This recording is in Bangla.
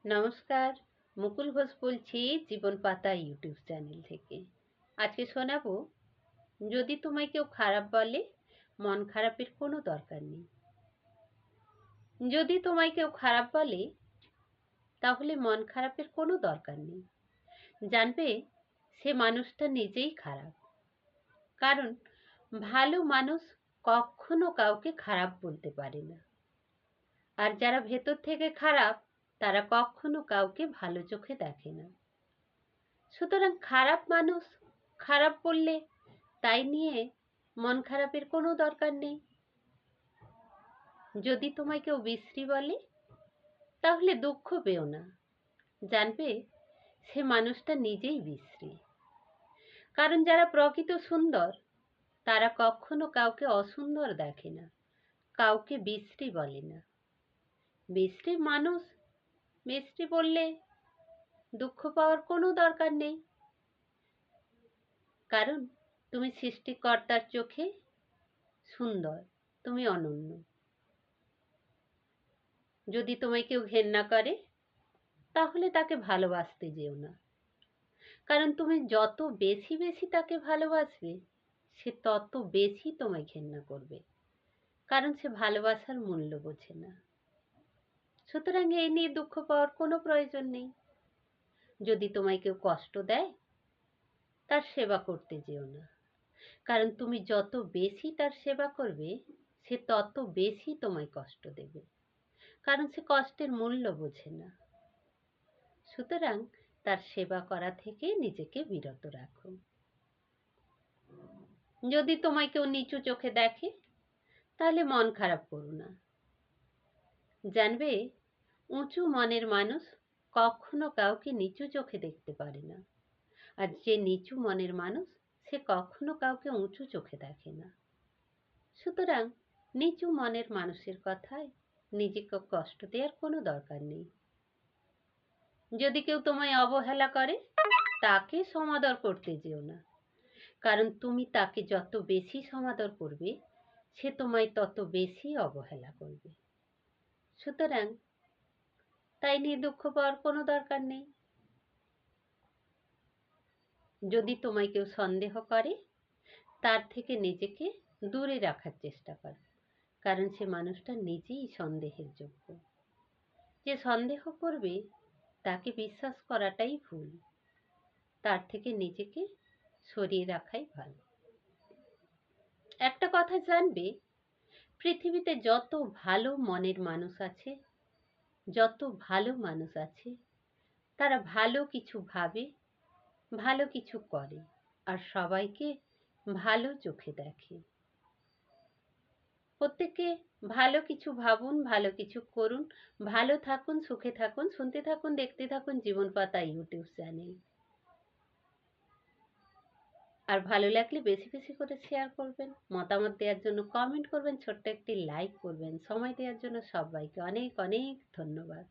নমস্কার, মুকুল ঘোষ বলছি জীবন পাতা ইউটিউব চ্যানেল থেকে। আজকে শোনাবো, যদি তোমায় কেউ খারাপ বলে, মন খারাপের কোনো দরকার নেই। যদি তোমায় কেউ খারাপ বলে, তাহলে মন খারাপের কোনো দরকার নেই। জানবে সে মানুষটা নিজেই খারাপ। কারণ ভালো মানুষ কখনো কাউকে খারাপ বলতে পারে না। আর যারা ভেতর থেকে খারাপ, তারা কখনো কাউকে ভালো চোখে দেখে না। সুতরাং খারাপ মানুষ খারাপ বললে তাই নিয়ে মন খারাপের কোনো দরকার নেই। যদি তোমায় কেউ বিশ্রী বলে, তাহলে দুঃখ পেও না। জানবে সে মানুষটা নিজেই বিশ্রী। কারণ যারা প্রকৃত সুন্দর, তারা কখনো কাউকে অসুন্দর দেখে না, কাউকে বিশ্রী বলে না। বিশ্রী মানুষ বিশ্রী বললে দুঃখ পাওয়ার কোনো দরকার নেই। কারণ তুমি সৃষ্টিকর্তার চোখে সুন্দর, তুমি অনন্য। যদি তোমায় কেউ ঘেন্না করে, তাহলে তাকে ভালোবাসতে যেও না। কারণ তুমি যত বেশি বেশি তাকে ভালোবাসবে, সে তত বেশি তোমায় ঘেন্না করবে। কারণ সে ভালোবাসার মূল্য বোঝে না। সুতরাং এই নিয়ে দুঃখ পাওয়ার কোনো প্রয়োজন নেই। যদি তোমায় কেউ কষ্ট দেয়, তার সেবা করতে যেও না। কারণ তুমি যত বেশি তার সেবা করবে, সে তত বেশি তোমায় কষ্ট দেবে। কারণ সে কষ্টের মূল্য বোঝে না। সুতরাং তার সেবা করা থেকে নিজেকে বিরত রাখো। যদি তোমায় কেউ নিচু চোখে দেখে, তাহলে মন খারাপ করো না। জানবে উঁচু মনের মানুষ কখনো কাউকে নিচু চোখে দেখতে পারে না। আর যে নিচু মনের মানুষ, সে কখনো কাউকে উঁচু চোখে দেখে না। সুতরাং নিচু মনের মানুষের কথায় নিজেকে কষ্ট দেওয়ার কোনো দরকার নেই। যদি কেউ তোমায় অবহেলা করে, তাকে সমাদর করতে যেও না। কারণ তুমি তাকে যত বেশি সমাদর করবে, সে তোমায় তত বেশি অবহেলা করবে। সুতরাং তাই নিয়ে দুঃখ পাওয়ার কোনো দরকার নেই। যদি তোমায় কেউ সন্দেহ করে, তার থেকে নিজেকে দূরে রাখার চেষ্টা করো। কারণ সে মানুষটা নিজেই সন্দেহের যোগ্য। যে সন্দেহ করবে, তাকে বিশ্বাস করাটাই ভুল। তার থেকে নিজেকে সরিয়ে রাখাই ভালো। একটা কথা জানবে, পৃথিবীতে যত ভালো মনের মানুষ আছে, যত ভালো মানুষ আছে, তারা ভালো কিছু ভাবে, ভালো কিছু করে, আর সবাইকে ভালো চোখে দেখে। প্রত্যেকে ভালো কিছু ভাবুন, ভালো কিছু করুন, ভালো থাকুন, সুখে থাকুন। শুনতে থাকুন, দেখতে থাকুন জীবন পাতা ইউটিউব চ্যানেল। আর ভালো লাগলে বেশি বেশি করে শেয়ার করবেন, মতামত দেওয়ার জন্য কমেন্ট করবেন, ছোট্ট একটি লাইক করবেন। সময় দেওয়ার জন্য সবাইকে অনেক অনেক ধন্যবাদ।